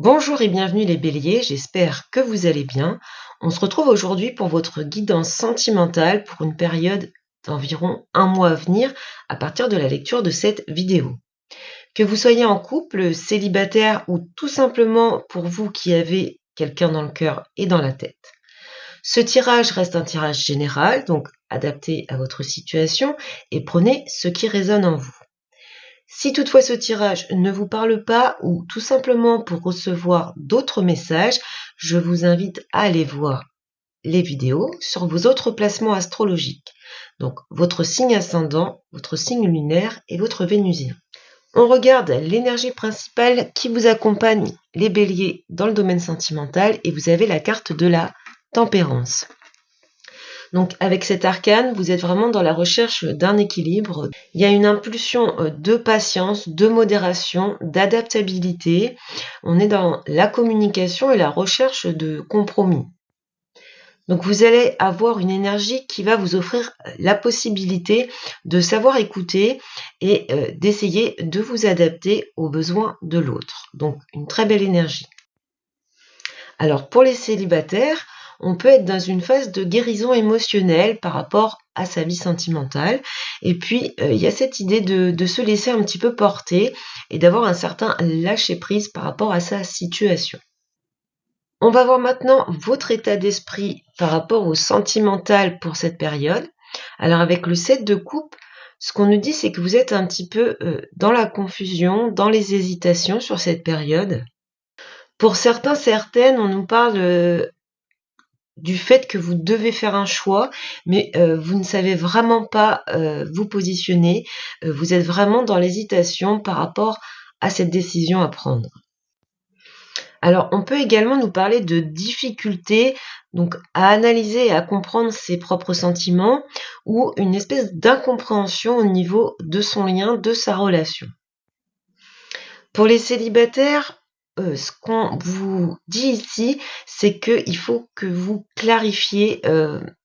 Bonjour et bienvenue les béliers, j'espère que vous allez bien. On se retrouve aujourd'hui pour votre guidance sentimentale pour une période d'environ un mois à venir à partir de la lecture de cette vidéo. Que vous soyez en couple, célibataire ou tout simplement pour vous qui avez quelqu'un dans le cœur et dans la tête. Ce tirage reste un tirage général, donc adapté à votre situation et prenez ce qui résonne en vous. Si toutefois ce tirage ne vous parle pas ou tout simplement pour recevoir d'autres messages, je vous invite à aller voir les vidéos sur vos autres placements astrologiques. Donc votre signe ascendant, votre signe lunaire et votre vénusien. On regarde l'énergie principale qui vous accompagne, les béliers, dans le domaine sentimental et vous avez la carte de la tempérance. Donc avec cet arcane, vous êtes vraiment dans la recherche d'un équilibre. Il y a une impulsion de patience, de modération, d'adaptabilité. On est dans la communication et la recherche de compromis. Donc vous allez avoir une énergie qui va vous offrir la possibilité de savoir écouter et d'essayer de vous adapter aux besoins de l'autre. Donc une très belle énergie. Alors pour les célibataires, on peut être dans une phase de guérison émotionnelle par rapport à sa vie sentimentale. Et puis, il y a cette idée de se laisser un petit peu porter et d'avoir un certain lâcher-prise par rapport à sa situation. On va voir maintenant votre état d'esprit par rapport au sentimental pour cette période. Alors avec le 7 de coupe, ce qu'on nous dit, c'est que vous êtes un petit peu dans la confusion, dans les hésitations sur cette période. Pour certains, certaines, on nous parle du fait que vous devez faire un choix, mais vous ne savez vraiment pas vous positionner. Vous êtes vraiment dans l'hésitation par rapport à cette décision à prendre. Alors, on peut également nous parler de difficultés, donc à analyser et à comprendre ses propres sentiments, ou une espèce d'incompréhension au niveau de son lien, de sa relation. Pour les célibataires, ce qu'on vous dit ici, c'est qu'il faut que vous clarifiez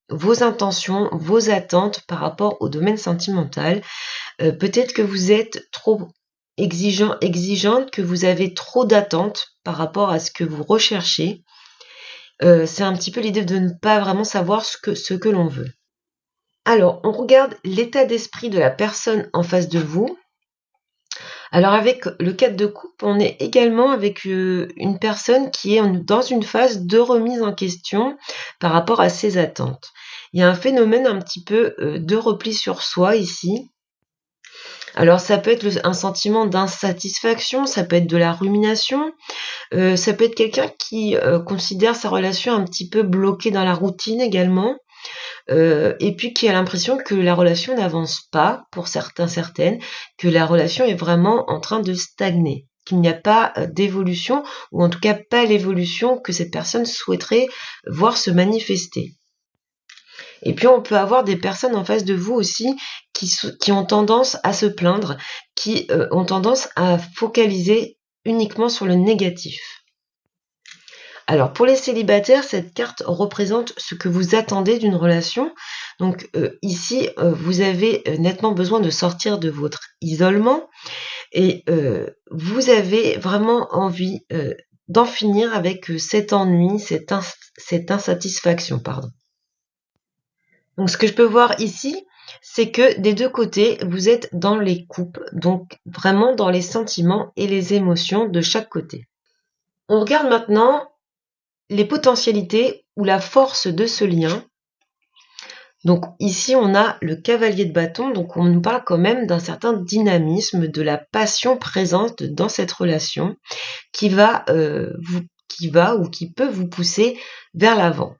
vos intentions, vos attentes par rapport au domaine sentimental. Peut-être que vous êtes trop exigeante, que vous avez trop d'attentes par rapport à ce que vous recherchez. C'est un petit peu l'idée de ne pas vraiment savoir ce que l'on veut. Alors, on regarde l'état d'esprit de la personne en face de vous. Alors avec le 4 de coupe, on est également avec une personne qui est dans une phase de remise en question par rapport à ses attentes. Il y a un phénomène un petit peu de repli sur soi ici. Alors ça peut être un sentiment d'insatisfaction, ça peut être de la rumination, ça peut être quelqu'un qui considère sa relation un petit peu bloquée dans la routine également. Et puis qui a l'impression que la relation n'avance pas pour certaines, que la relation est vraiment en train de stagner, qu'il n'y a pas d'évolution, ou en tout cas pas l'évolution que cette personne souhaiterait voir se manifester. Et puis on peut avoir des personnes en face de vous aussi qui ont tendance à se plaindre, qui ont tendance à focaliser uniquement sur le négatif. Alors pour les célibataires, cette carte représente ce que vous attendez d'une relation. Donc ici, vous avez nettement besoin de sortir de votre isolement et vous avez vraiment envie d'en finir avec cet ennui, cette insatisfaction, pardon. Donc ce que je peux voir ici, c'est que des deux côtés, vous êtes dans les coupes, donc vraiment dans les sentiments et les émotions de chaque côté. On regarde maintenant les potentialités ou la force de ce lien. Donc ici, on a le cavalier de bâton, donc on nous parle quand même d'un certain dynamisme, de la passion présente dans cette relation qui va ou qui peut vous pousser vers l'avant.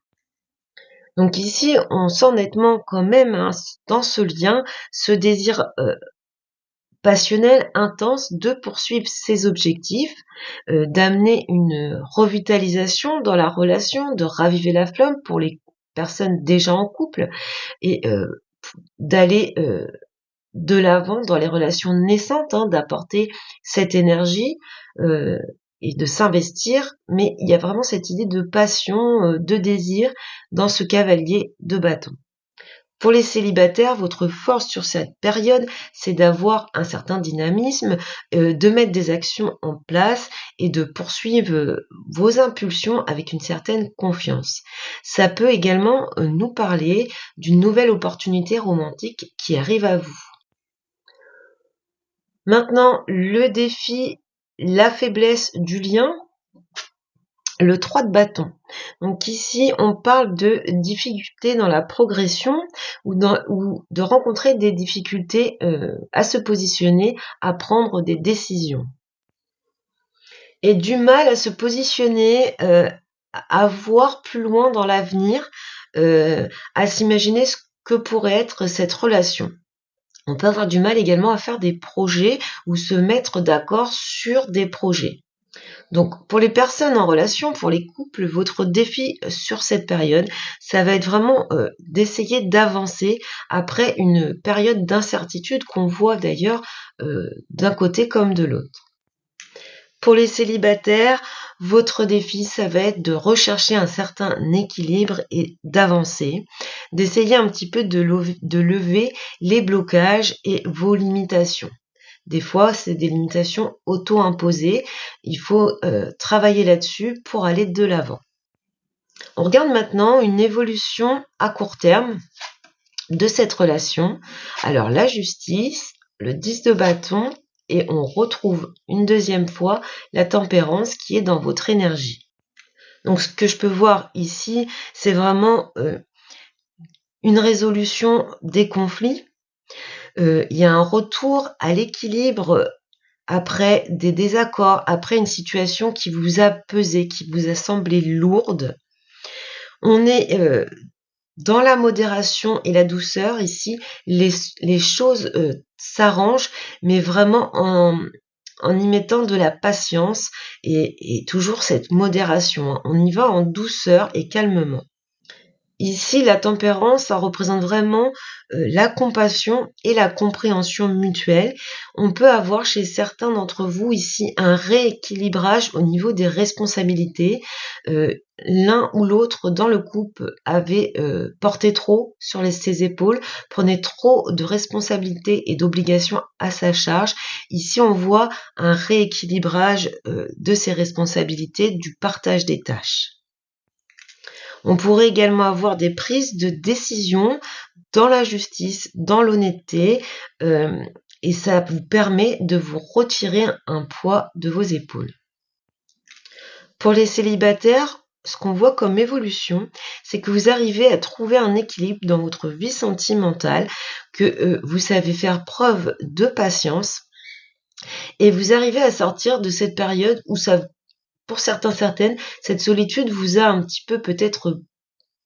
Donc ici, on sent nettement quand même dans ce lien ce désir passionnel, intense, de poursuivre ses objectifs, d'amener une revitalisation dans la relation, de raviver la flamme pour les personnes déjà en couple et d'aller de l'avant dans les relations naissantes, d'apporter cette énergie et de s'investir, mais il y a vraiment cette idée de passion, de désir dans ce cavalier de bâton. Pour les célibataires, votre force sur cette période, c'est d'avoir un certain dynamisme, de mettre des actions en place et de poursuivre vos impulsions avec une certaine confiance. Ça peut également nous parler d'une nouvelle opportunité romantique qui arrive à vous. Maintenant, le défi, la faiblesse du lien, le 3 de bâton. Donc ici, on parle de difficultés dans la progression ou de rencontrer des difficultés à se positionner, à prendre des décisions. Et du mal à se positionner, à voir plus loin dans l'avenir, à s'imaginer ce que pourrait être cette relation. On peut avoir du mal également à faire des projets ou se mettre d'accord sur des projets. Donc, pour les personnes en relation, pour les couples, votre défi sur cette période, ça va être vraiment d'essayer d'avancer après une période d'incertitude qu'on voit d'ailleurs d'un côté comme de l'autre. Pour les célibataires, votre défi, ça va être de rechercher un certain équilibre et d'avancer, d'essayer un petit peu de lever les blocages et vos limitations. Des fois, c'est des limitations auto-imposées. Il faut travailler là-dessus pour aller de l'avant. On regarde maintenant une évolution à court terme de cette relation. Alors, la justice, le 10 de bâton, et on retrouve une deuxième fois la tempérance qui est dans votre énergie. Donc, ce que je peux voir ici, c'est vraiment une résolution des conflits. Il y a un retour à l'équilibre après des désaccords, après une situation qui vous a pesé, qui vous a semblé lourde. On est dans la modération et la douceur ici. Les choses s'arrangent, mais vraiment en y mettant de la patience et toujours cette modération. On y va en douceur et calmement. Ici, la tempérance, ça représente vraiment la compassion et la compréhension mutuelle. On peut avoir chez certains d'entre vous ici un rééquilibrage au niveau des responsabilités. L'un ou l'autre dans le couple avait porté trop sur ses épaules, prenait trop de responsabilités et d'obligations à sa charge. Ici, on voit un rééquilibrage de ces responsabilités, du partage des tâches. On pourrait également avoir des prises de décision dans la justice, dans l'honnêteté, et ça vous permet de vous retirer un poids de vos épaules. Pour les célibataires, ce qu'on voit comme évolution, c'est que vous arrivez à trouver un équilibre dans votre vie sentimentale, que vous savez faire preuve de patience, et vous arrivez à sortir de cette période où pour certaines, cette solitude vous a un petit peu peut-être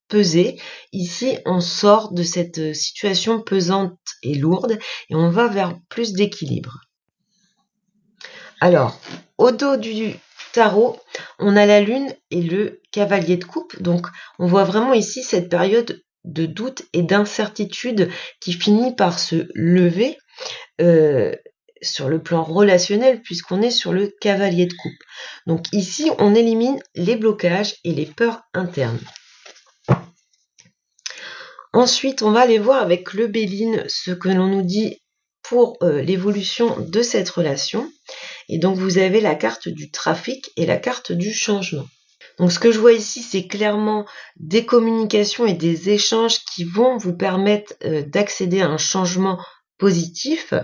pesé. Ici, on sort de cette situation pesante et lourde et on va vers plus d'équilibre. Alors, au dos du tarot, on a la lune et le cavalier de coupe. Donc, on voit vraiment ici cette période de doute et d'incertitude qui finit par se lever sur le plan relationnel puisqu'on est sur le cavalier de coupe. Donc ici, on élimine les blocages et les peurs internes. Ensuite, on va aller voir avec le Béline ce que l'on nous dit pour l'évolution de cette relation. Et donc, vous avez la carte du trafic et la carte du changement. Donc, ce que je vois ici, c'est clairement des communications et des échanges qui vont vous permettre d'accéder à un changement positif.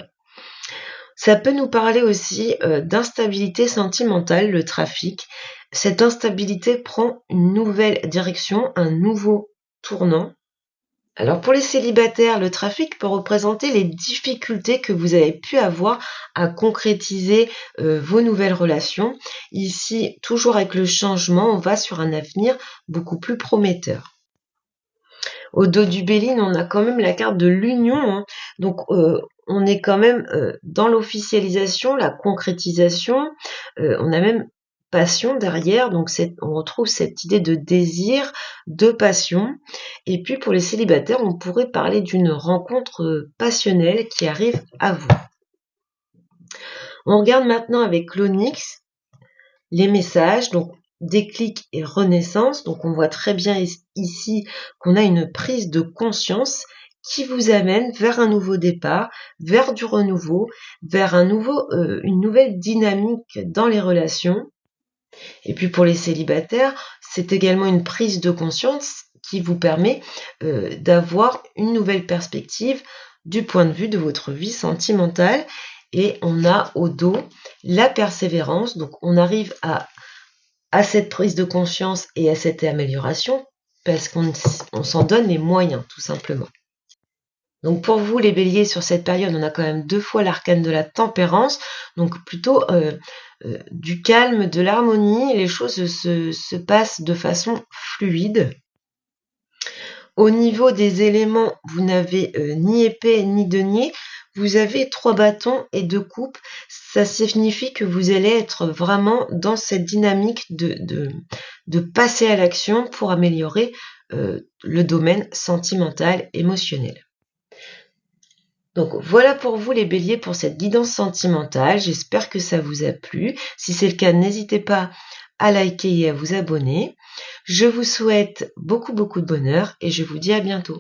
Ça peut nous parler aussi d'instabilité sentimentale, le trafic. Cette instabilité prend une nouvelle direction, un nouveau tournant. Alors pour les célibataires, le trafic peut représenter les difficultés que vous avez pu avoir à concrétiser vos nouvelles relations. Ici, toujours avec le changement, on va sur un avenir beaucoup plus prometteur. Au dos du Béline, on a quand même la carte de l'union, hein. Donc on est quand même dans l'officialisation, la concrétisation. On a même passion derrière, donc on retrouve cette idée de désir, de passion. Et puis pour les célibataires, on pourrait parler d'une rencontre passionnelle qui arrive à vous. On regarde maintenant avec l'Onyx les messages, donc déclic et renaissance. Donc on voit très bien ici qu'on a une prise de conscience qui vous amène vers un nouveau départ, vers du renouveau, vers une nouvelle dynamique dans les relations. Et puis pour les célibataires, c'est également une prise de conscience qui vous permet d'avoir une nouvelle perspective du point de vue de votre vie sentimentale. Et on a au dos la persévérance, donc on arrive à cette prise de conscience et à cette amélioration parce qu'on s'en donne les moyens, tout simplement. Donc pour vous, les béliers, sur cette période, on a quand même 2 fois l'arcane de la tempérance, donc plutôt du calme, de l'harmonie, les choses se passent de façon fluide. Au niveau des éléments, vous n'avez ni épée ni denier, vous avez 3 bâtons et 2 coupes. Ça signifie que vous allez être vraiment dans cette dynamique de passer à l'action pour améliorer le domaine sentimental, émotionnel. Donc voilà pour vous les béliers pour cette guidance sentimentale. J'espère que ça vous a plu. Si c'est le cas, n'hésitez pas à liker et à vous abonner. Je vous souhaite beaucoup de bonheur et je vous dis à bientôt.